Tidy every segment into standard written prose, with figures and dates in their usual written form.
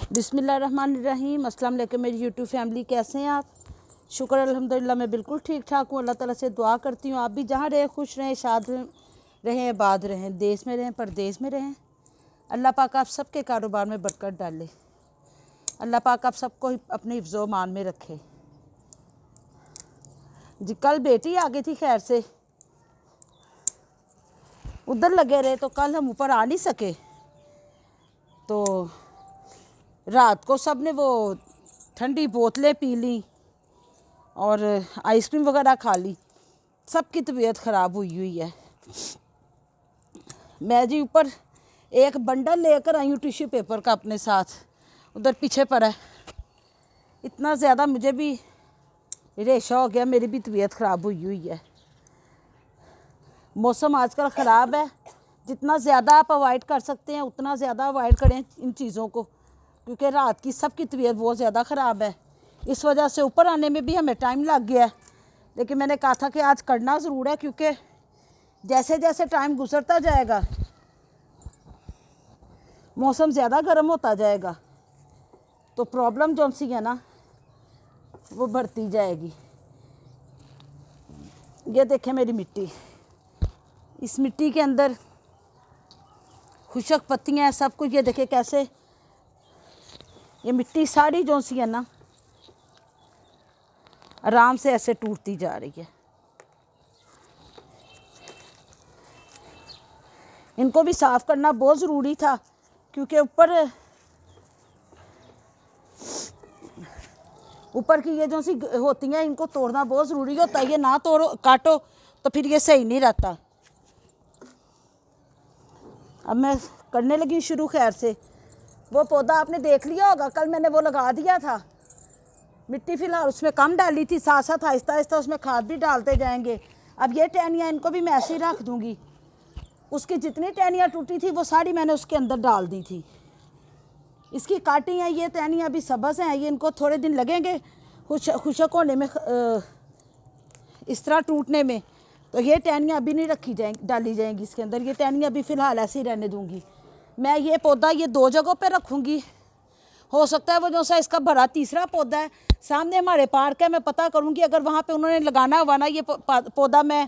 बिस्मिल्लाहिर्रहमानिर्रहीम। अस्सलाम वालेकुम मेरी यूट्यूब फैमिली, कैसे हैं आप? शुक्र अल्हम्दुलिल्लाह मैं बिल्कुल ठीक ठाक हूँ। अल्लाह ताला से दुआ करती हूँ आप भी जहाँ रहें खुश रहें, शाद रहें, आबाद रहें, देश में रहें, परदेश में रहें। अल्लाह पाक आप सबके कारोबार में बरकत डाले। अल्लाह पाक आप सबको अपने हिफ्ज़ो मान में रखे जी। कल बेटी आ गई थी खैर से, उधर लगे रहे तो कल हम ऊपर आ नहीं सके। तो रात को सब ने वो ठंडी बोतलें पी ली और आइसक्रीम वगैरह खा ली। सबकी तबीयत ख़राब हुई है। मैं जी ऊपर एक बंडल लेकर आई हूँ टिश्यू पेपर का अपने साथ, उधर पीछे पड़ा है। इतना ज़्यादा मुझे भी रेशा हो गया, मेरी भी तबीयत ख़राब हुई है। मौसम आजकल ख़राब है, जितना ज़्यादा आप अवॉइड कर सकते हैं उतना ज़्यादा अवॉइड करें इन चीज़ों को, क्योंकि रात की सबकी तबीयत बहुत ज़्यादा ख़राब है। इस वजह से ऊपर आने में भी हमें टाइम लग गया है, लेकिन मैंने कहा था कि आज करना ज़रूर है, क्योंकि जैसे जैसे टाइम गुजरता जाएगा मौसम ज़्यादा गर्म होता जाएगा तो प्रॉब्लम जो सी है ना वो बढ़ती जाएगी। ये देखें मेरी मिट्टी, इस मिट्टी के अंदर खुशक पत्तियाँ हैं, सब कुछ। ये देखें कैसे ये मिट्टी सारी जो सी है ना आराम से ऐसे टूटती जा रही है। इनको भी साफ़ करना बहुत ज़रूरी था, क्योंकि ऊपर की ये जो सी होती हैं इनको तोड़ना बहुत ज़रूरी होता है। ये ना तोड़ो काटो तो फिर ये सही नहीं रहता। अब मैं करने लगी शुरू। खैर से वो पौधा आपने देख लिया होगा, कल मैंने वो लगा दिया था। मिट्टी फ़िलहाल उसमें कम डाली थी, साथ साथ आहिस्ता आहिस्ता उसमें खाद भी डालते जाएंगे। अब ये टहनियाँ इनको भी मैं ऐसे ही रख दूँगी। उसकी जितनी टहनियाँ टूटी थी वो सारी मैंने उसके अंदर डाल दी थी। इसकी काटी हैं ये टहनियाँ अभी सबस हैं, ये इनको थोड़े दिन लगेंगे खुशक होने में, इस तरह टूटने में। तो ये टहनियाँ अभी नहीं रखी जाएंगी, डाली जाएंगी इसके अंदर। ये टहनियाँ अभी फ़िलहाल ऐसे ही रहने दूँगी। मैं ये पौधा ये 2 जगहों पे रखूँगी। हो सकता है वो जो सा इसका भरा तीसरा पौधा है सामने हमारे पार्क है, मैं पता करूँगी अगर वहाँ पे उन्होंने लगाना हुआ ना ये पौधा, मैं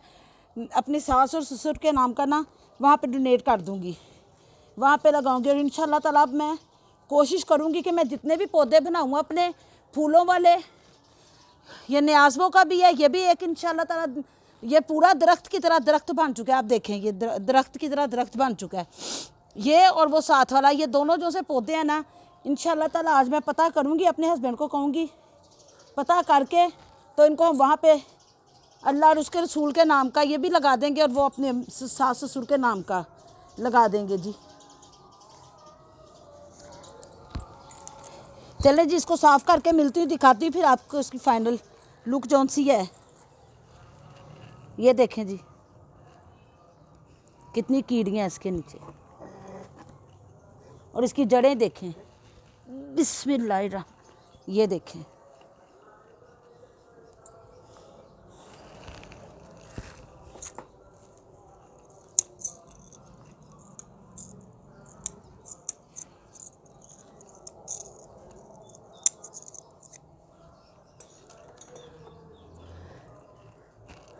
अपनी सास और ससुर के नाम का ना वहाँ पे डोनेट कर दूँगी, वहाँ पे लगाऊँगी। और इंशाल्लाह ताला अब मैं कोशिश करूँगी कि मैं जितने भी पौधे बनाऊँ अपने फूलों वाले, ये न्याज़वों का भी है, ये भी एक इंशाल्लाह ताला ये पूरा दरख्त की तरह दरख्त बन चुका है। आप देखें ये दरख्त की तरह दरख्त बन चुका है ये, और वो साथ वाला, ये दोनों जो से पौधे हैं ना इंशाल्लाह ताला आज मैं पता करूँगी, अपने हस्बैंड को कहूँगी पता करके तो इनको हम वहाँ पे अल्लाह और उसके रसूल के नाम का ये भी लगा देंगे और वो अपने सास ससुर के नाम का लगा देंगे जी। चले जी, इसको साफ़ करके मिलती हूँ, दिखाती हूँ फिर आपको इसकी फाइनल लुक जौन सी है। ये देखें जी कितनी कीड़ियाँ इसके नीचे, और इसकी जड़ें देखें। बिस्मिल्लाह, ये देखें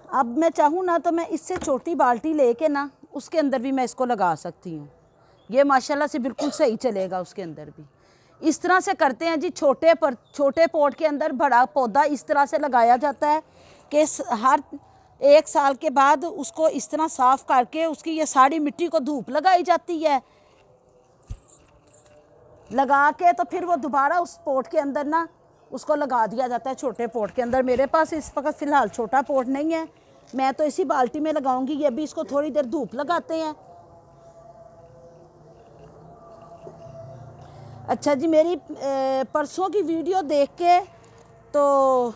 अब मैं चाहूँ ना तो मैं इससे छोटी बाल्टी लेके ना उसके अंदर भी मैं इसको लगा सकती हूँ। ये माशाल्लाह से बिल्कुल सही चलेगा उसके अंदर भी। इस तरह से करते हैं जी, छोटे पॉट के अंदर बड़ा पौधा इस तरह से लगाया जाता है कि हर 1 साल के बाद उसको इस तरह साफ़ करके उसकी ये सारी मिट्टी को धूप लगाई जाती है, लगा के तो फिर वो दोबारा उस पॉट के अंदर ना उसको लगा दिया जाता है, छोटे पॉट के अंदर। मेरे पास इस वक्त फ़िलहाल छोटा पॉट नहीं है, मैं तो इसी बाल्टी में लगाऊंगी। ये भी इसको थोड़ी देर धूप लगाते हैं। अच्छा जी, मेरी परसों की वीडियो देख के तो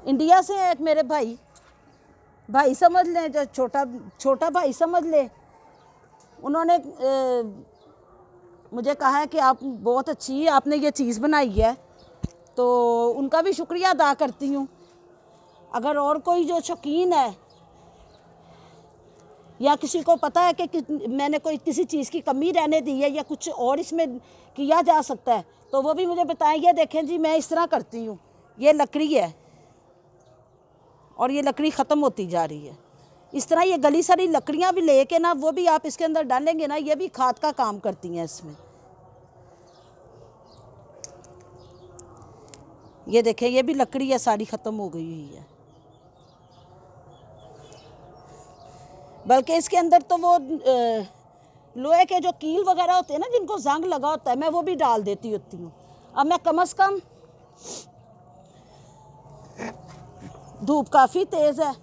इंडिया से एक मेरे भाई समझ लें, जो छोटा भाई समझ लें, उन्होंने मुझे कहा है कि आप बहुत अच्छी आपने ये चीज़ बनाई है, तो उनका भी शुक्रिया अदा करती हूँ। अगर और कोई जो शौकीन है या किसी को पता है कि मैंने कोई किसी चीज़ की कमी रहने दी है या कुछ और इसमें किया जा सकता है, तो वो भी मुझे बताएं। ये देखें जी, मैं इस तरह करती हूँ, ये लकड़ी है और ये लकड़ी ख़त्म होती जा रही है। इस तरह ये गली सारी लकड़ियाँ भी लेके ना, वो भी आप इसके अंदर डालेंगे ना, ये भी खाद का काम करती हैं इसमें। ये देखें, ये भी लकड़ी है, सारी ख़त्म हो गई हुई है। बल्कि इसके अंदर तो वो लोहे के जो कील वगैरह होते हैं ना, जिनको जंग लगा होता है, मैं वो भी डाल देती होती हूँ। अब मैं कम से कम, धूप काफ़ी तेज़ है,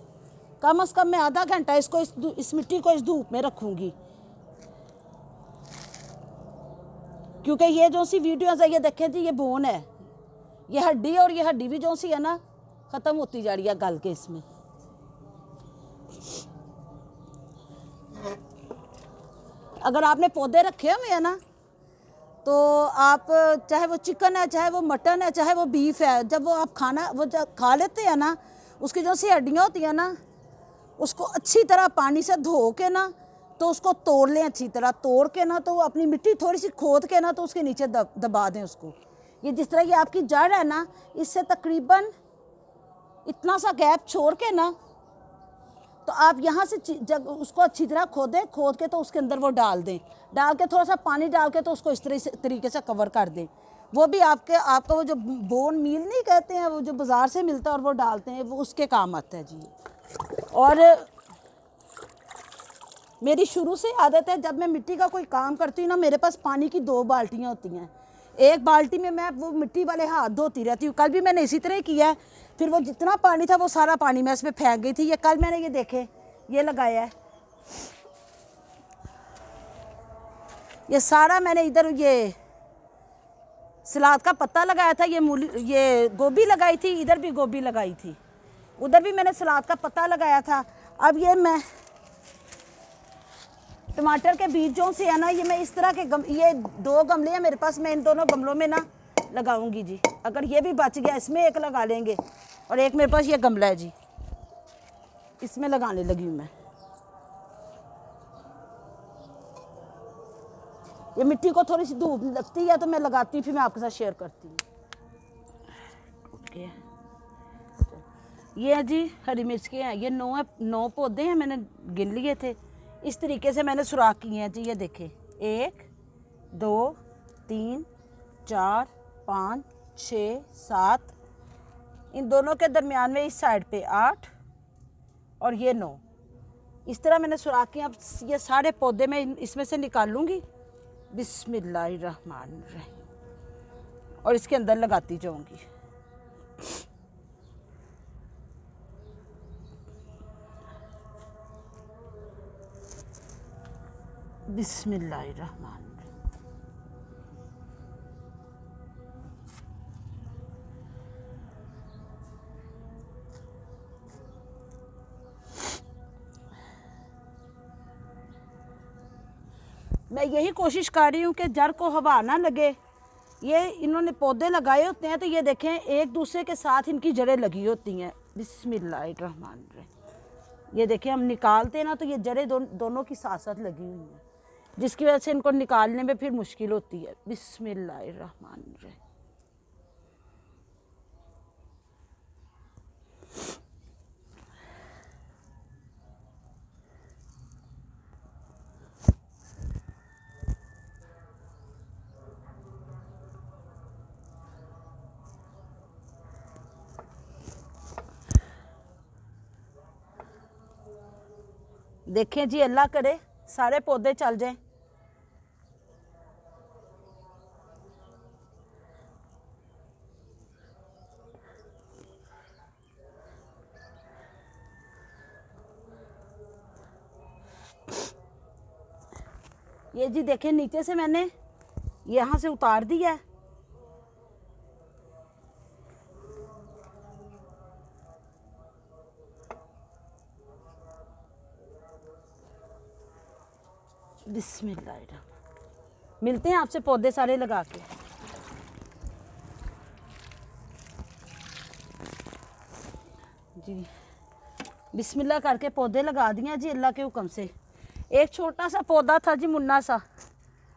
कम से कम मैं आधा घंटा इसको इस मिट्टी को इस धूप में रखूँगी, क्योंकि ये जो सी वीडियोज़ है, ये देखें जी, ये बोन है, ये हड्डी, और ये हड्डी भी जो सी है ना, ख़त्म होती जा रही है गल के इसमें। अगर आपने पौधे रखे हुए हैं ना, तो आप, चाहे वो चिकन है, चाहे वो मटन है, चाहे वो बीफ है, जब वो आप जब खा लेते हैं ना, उसकी जो सी हड्डियाँ होती हैं ना, उसको अच्छी तरह पानी से धो के ना, तो उसको तोड़ लें, अच्छी तरह तोड़ के ना, तो अपनी मिट्टी थोड़ी सी खोद के ना, तो उसके नीचे दबा दें उसको। ये जिस तरह ये आपकी जड़ है ना, इससे तकरीबन इतना सा गैप छोड़ के ना, तो आप यहाँ से जब उसको अच्छी तरह खोद के तो उसके अंदर वो डाल दें, डाल के थोड़ा सा पानी डाल के, तो उसको इस तरीके से कवर कर दें। वो भी आपका वो जो बोन मील नहीं कहते हैं, वो जो बाज़ार से मिलता है और वो डालते हैं, वो उसके काम आता है जी। और मेरी शुरू से आदत है, जब मैं मिट्टी का कोई काम करती हूँ ना, मेरे पास पानी की 2 बाल्टियाँ होती हैं। एक बाल्टी में मैं वो मिट्टी वाले हाथ धोती रहती हूँ। कल भी मैंने इसी तरह किया है। फिर वो जितना पानी था, वो सारा पानी मैं इसमें फेंक गई थी। ये कल मैंने ये देखे, ये लगाया है, ये सारा मैंने इधर ये सलाद का पत्ता लगाया था, ये गोभी लगाई थी, इधर भी गोभी लगाई थी, उधर भी मैंने सलाद का पत्ता लगाया था। अब ये मैं टमाटर के बीज जो से है ना, ये मैं इस तरह के ये 2 गमले हैं मेरे पास, मैं इन दोनों गमलों में ना लगाऊंगी जी। अगर ये भी बच गया, इसमें एक लगा लेंगे, और एक मेरे पास ये गमला है जी, इसमें लगाने लगी हूँ मैं। ये मिट्टी को थोड़ी सी धूप लगती है तो मैं लगाती हूँ, फिर मैं आपके साथ शेयर करती हूँ। ये है जी हरी मिर्च के हैं, ये 9 पौधे हैं, मैंने गिन लिए थे। इस तरीके से मैंने सुराख किए हैं जी। ये देखें, 1 2 3 4 5 6 7, इन दोनों के दरमियान में इस साइड पे 8 और ये 9, इस तरह मैंने सुराख किए। अब ये सारे पौधे मैं इसमें से निकालूंगी, बिस्मिल्लाहिर्रहमानिर्रहीम, और इसके अंदर लगाती जाऊंगी। बिस्मिल्लाहिर्रहमानिर्रहीम। मैं यही कोशिश कर रही हूँ कि जड़ को हवा ना लगे। ये इन्होंने पौधे लगाए होते हैं, तो ये देखें एक दूसरे के साथ इनकी जड़ें लगी होती हैं। बिस्मिल्लाहिर्रहमानिर्रहीम। ये देखें, हम निकालते हैं ना, तो ये जड़ें दोनों की साथ साथ लगी हुई हैं, जिसकी वजह से इनको निकालने में फिर मुश्किल होती है। बिस्मिल्लाहिर्रहमानिर्रहीम। देखें जी, अल्लाह करे सारे पौधे चल जाएं। ये जी देखें, नीचे से मैंने यहाँ से उतार दिया है। बिस्मिल्लाहिर्रहमानिर्रहीम। मिलते हैं आपसे पौधे सारे लगा के। जी बिस्मिल्लाह करके पौधे लगा दिए जी, अल्लाह के हुक्म से। एक छोटा सा पौधा था जी, मुन्ना सा,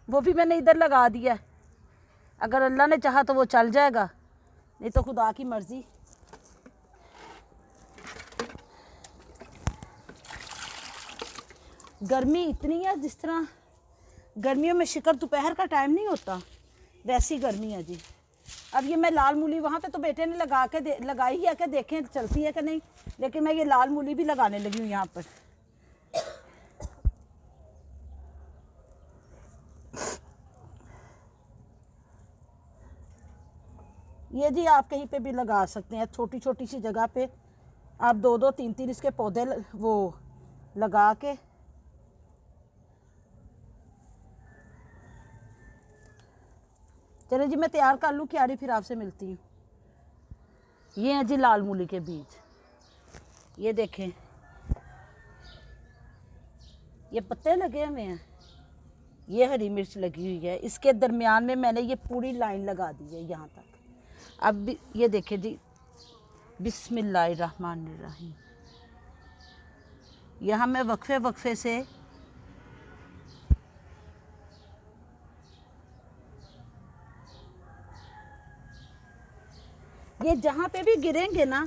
वो भी मैंने इधर लगा दिया है। अगर अल्लाह ने चाहा तो वो चल जाएगा, नहीं तो खुदा की मर्ज़ी। गर्मी इतनी है, जिस तरह गर्मियों में शिकर दोपहर का टाइम नहीं होता, वैसी गर्मी है जी। अब ये मैं लाल मूली वहाँ पे तो बेटे ने लगाई है कि देखें चलती है कि नहीं, लेकिन मैं ये लाल मूली भी लगाने लगी हूँ यहाँ पर। ये जी आप कहीं पे भी लगा सकते हैं, छोटी छोटी सी जगह पे आप 2-2, 3-3 इसके पौधे वो लगा के। चलिए जी मैं तैयार कर लूँ क्यारी, फिर आपसे मिलती हूँ। ये हैं जी लाल मूली के बीज, ये देखें ये पत्ते लगे हुए हैं। ये हरी मिर्च लगी हुई है, इसके दरमियान में मैंने ये पूरी लाइन लगा दी है यहाँ तक। अब ये देखें जी, बिस्मिल्लाहिर्रहमानिर्रहीम। यहाँ मैं वक्फे वक्फे से ये जहाँ पे भी गिरेंगे ना,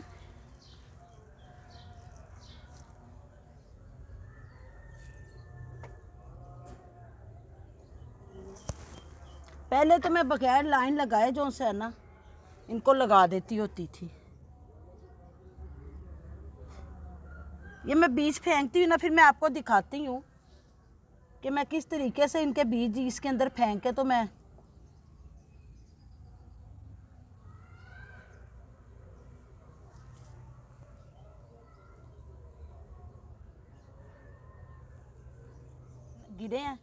पहले तो मैं बगैर लाइन लगाए जो से है ना इनको लगा देती होती थी। ये मैं बीज फेंकती हूँ ना, फिर मैं आपको दिखाती हूँ कि मैं किस तरीके से इनके बीज इसके अंदर फेंक के, तो मैं गिरे हैं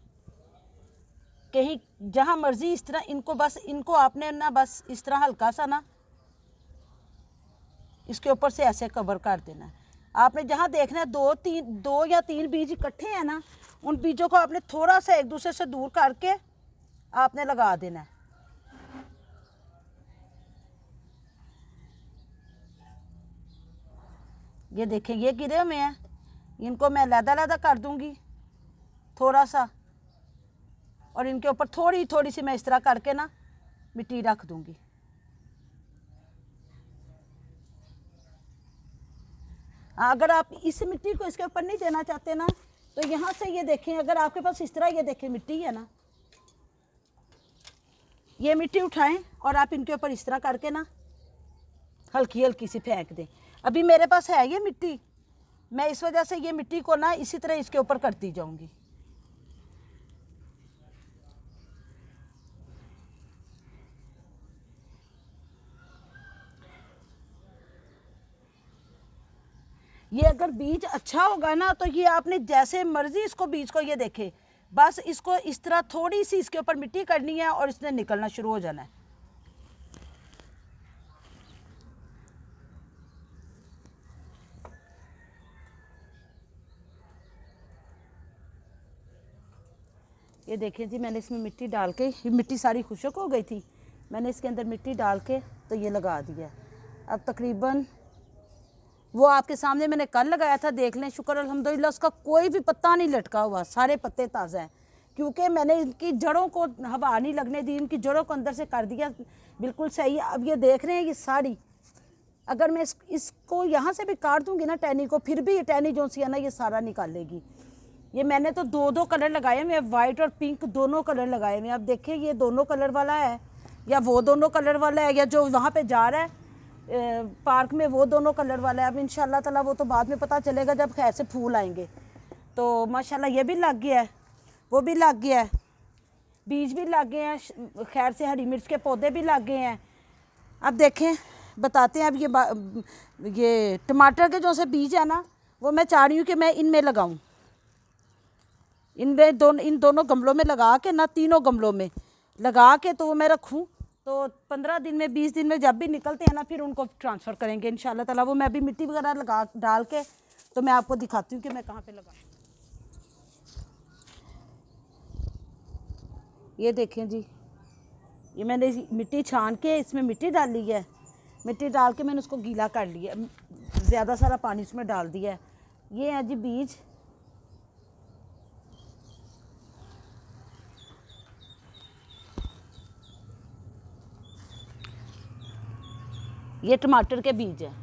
कहीं जहाँ मर्जी, इस तरह इनको बस इनको आपने ना बस इस तरह हल्का सा ना इसके ऊपर से ऐसे कवर कर देना है। आपने जहाँ देखना है 2 या 3 बीज इकट्ठे हैं ना, उन बीजों को आपने थोड़ा सा एक दूसरे से दूर करके आपने लगा देना है। ये देखें ये गिरे हुए हैं, इनको मैं लैदा कर दूंगी थोड़ा सा, और इनके ऊपर थोड़ी थोड़ी सी मैं इस तरह करके ना मिट्टी रख दूंगी। अगर आप इस मिट्टी को इसके ऊपर नहीं देना चाहते ना, तो यहाँ से ये देखें, अगर आपके पास इस तरह ये देखें मिट्टी है ना, ये मिट्टी उठाएं और आप इनके ऊपर इस तरह करके ना हल्की हल्की सी फेंक दें। अभी मेरे पास है ये मिट्टी, मैं इस वजह से ये मिट्टी को ना इसी तरह इसके ऊपर करती जाऊंगी। ये अगर बीज अच्छा होगा ना, तो ये आपने जैसे मर्जी इसको बीज को ये देखे, बस इसको इस तरह थोड़ी सी इसके ऊपर मिट्टी करनी है और इसने निकलना शुरू हो जाना है। ये देखें जी, मैंने इसमें मिट्टी डाल के, ये मिट्टी सारी खुशक हो गई थी, मैंने इसके अंदर मिट्टी डाल के तो ये लगा दिया। अब तकरीबन वो आपके सामने मैंने कल लगाया था, देख लें, शुक्र अल्हम्दुलिल्लाह उसका कोई भी पत्ता नहीं लटका हुआ, सारे पत्ते ताज़ा हैं, क्योंकि मैंने इनकी जड़ों को हवा नहीं लगने दी, इनकी जड़ों को अंदर से कर दिया बिल्कुल सही है। अब ये देख रहे हैं ये साड़ी, अगर मैं इसको यहाँ से भी काट दूँगी ना टहनी को, फिर भी ये टहनी जो सी है ना ये सारा निकालेगी। ये मैंने तो 2-2 कलर लगाए हुए, वाइट और पिंक दोनों कलर लगाए हुए। अब देखिए ये दोनों कलर वाला है या वो दोनों कलर वाला है, या जो वहाँ पे जा रहा है पार्क में वो दोनों कलर वाला है। अब इंशाल्लाह ताला वो तो बाद में पता चलेगा जब खैर से फूल आएंगे। तो माशाल्लाह ये भी लग गया है, वो भी लग गया है, बीज भी लग गए हैं, खैर से हरी मिर्च के पौधे भी लग गए हैं। अब देखें बताते हैं, अब ये टमाटर के जो से बीज है ना, वो मैं चाह रही हूँ कि मैं इनमें लगाऊँ, इन दोनों गमलों में लगा के ना, तीनों गमलों में लगा के तो वो मैं रखूँ, तो 15 दिन में 20 दिन में जब भी निकलते हैं ना, फिर उनको ट्रांसफ़र करेंगे इंशाल्लाह ताला। वो मैं अभी मिट्टी वगैरह लगा डाल के तो मैं आपको दिखाती हूँ कि मैं कहाँ पे लगा। ये देखें जी, ये मैंने मिट्टी छान के इसमें मिट्टी डाली है, मिट्टी डाल के मैंने उसको गीला कर लिया, ज़्यादा सारा पानी उसमें डाल दिया है। ये है जी बीज, ये टमाटर के बीज हैं।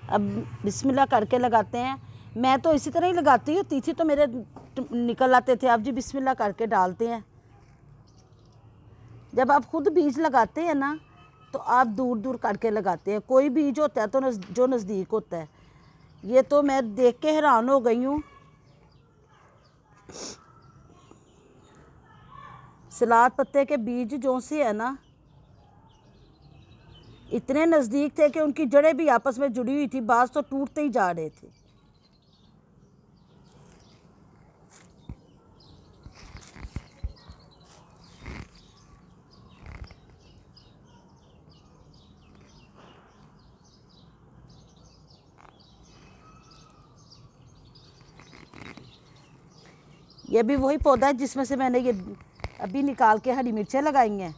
अब बिस्मिल्लाह करके लगाते हैं। मैं तो इसी तरह ही लगाती हूँ, तीसी तो मेरे निकल आते थे। अब जी बिस्मिल्लाह करके डालते हैं। जब आप खुद बीज लगाते हैं ना तो आप दूर दूर करके लगाते हैं। कोई बीज होता है तो जो नज़दीक होता है। ये तो मैं देख के हैरान हो गई हूँ। सलाद पत्ते के बीज जो से है ना इतने नज़दीक थे कि उनकी जड़ें भी आपस में जुड़ी हुई थी, बाज़ तो टूटते ही जा रहे थे। ये भी वही पौधा है जिसमें से मैंने ये अभी निकाल के हरी मिर्चें लगाई हैं।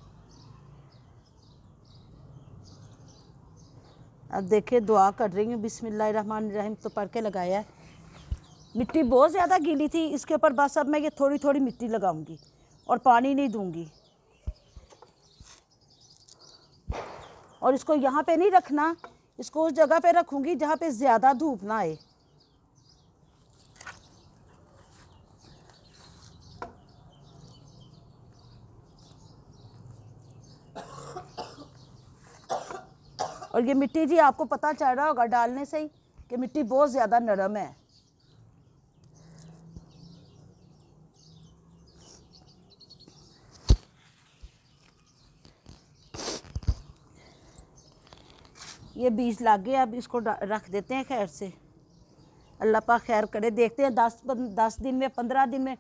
अब देखिए दुआ कर रही हूँ, बिस्मिल्लाहिर्रहमानिर्रहीम तो पढ़ के लगाया है। मिट्टी बहुत ज़्यादा गीली थी इसके ऊपर, बस अब मैं ये थोड़ी थोड़ी मिट्टी लगाऊंगी और पानी नहीं दूंगी। और इसको यहाँ पे नहीं रखना, इसको उस जगह पे रखूंगी जहाँ पे ज़्यादा धूप ना आए। और ये मिट्टी जी आपको पता चल रहा होगा डालने से ही कि मिट्टी बहुत ज़्यादा नरम है। ये बीज लग गए, अब इसको रख देते हैं खैर से। अल्लाह पाक खैर करे। देखते हैं 10 दिन में, 15 दिन में,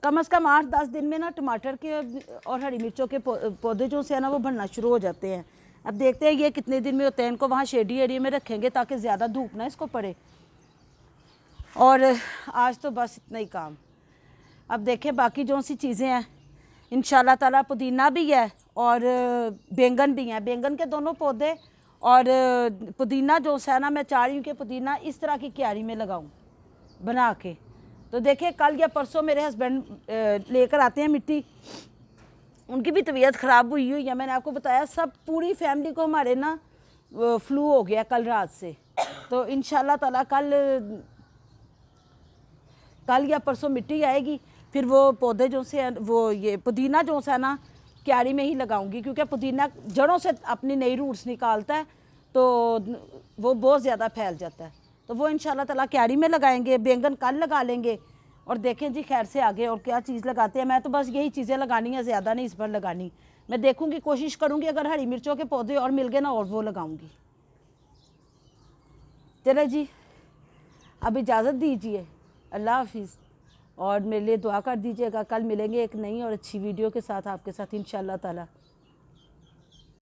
कम से कम 8-10 दिन में ना टमाटर के और हरी मिर्चों के पौधे जो से है ना वो बनना शुरू हो जाते हैं। अब देखते हैं ये कितने दिन में होते हैं। इनको वहाँ शेडी एरिया में रखेंगे ताकि ज़्यादा धूप ना इसको पड़े। और आज तो बस इतना ही काम। अब देखें बाकी जो सी चीज़ें हैं इंशाल्लाह ताला। पुदीना भी है और बैंगन भी हैं, बैंगन के दोनों पौधे। और पुदीना जो है ना मैं चाह रही हूँ कि पुदीना इस तरह की क्यारी में लगाऊँ बना के। तो देखिए कल या परसों मेरे हस्बैंड लेकर आते हैं मिट्टी। उनकी भी तबीयत ख़राब हुई हुई है, मैंने आपको बताया। सब पूरी फैमिली को हमारे ना फ्लू हो गया कल रात से। तो इंशाल्लाह ताला कल या परसों मिट्टी आएगी, फिर वो पौधे जो से वो ये पुदीना जो है ना क्यारी में ही लगाऊंगी, क्योंकि पुदीना जड़ों से अपनी नई रूट्स निकालता है तो वो बहुत ज़्यादा फैल जाता है। तो वो इंशाल्लाह ताला क्यारी में लगाएंगे। बैंगन कल लगा लेंगे। और देखें जी खैर से आगे और क्या चीज़ लगाते हैं। मैं तो बस यही चीज़ें लगानी है, ज़्यादा नहीं इस पर लगानी। मैं देखूँगी, कोशिश करूँगी अगर हरी मिर्चों के पौधे और मिल गए ना और वो लगाऊँगी। चले जी अब इजाज़त दीजिए, अल्लाह हाफिज़। और मेरे लिए दुआ कर दीजिएगा। कल मिलेंगे एक नई और अच्छी वीडियो के साथ आपके साथ इंशाल्लाह ताला।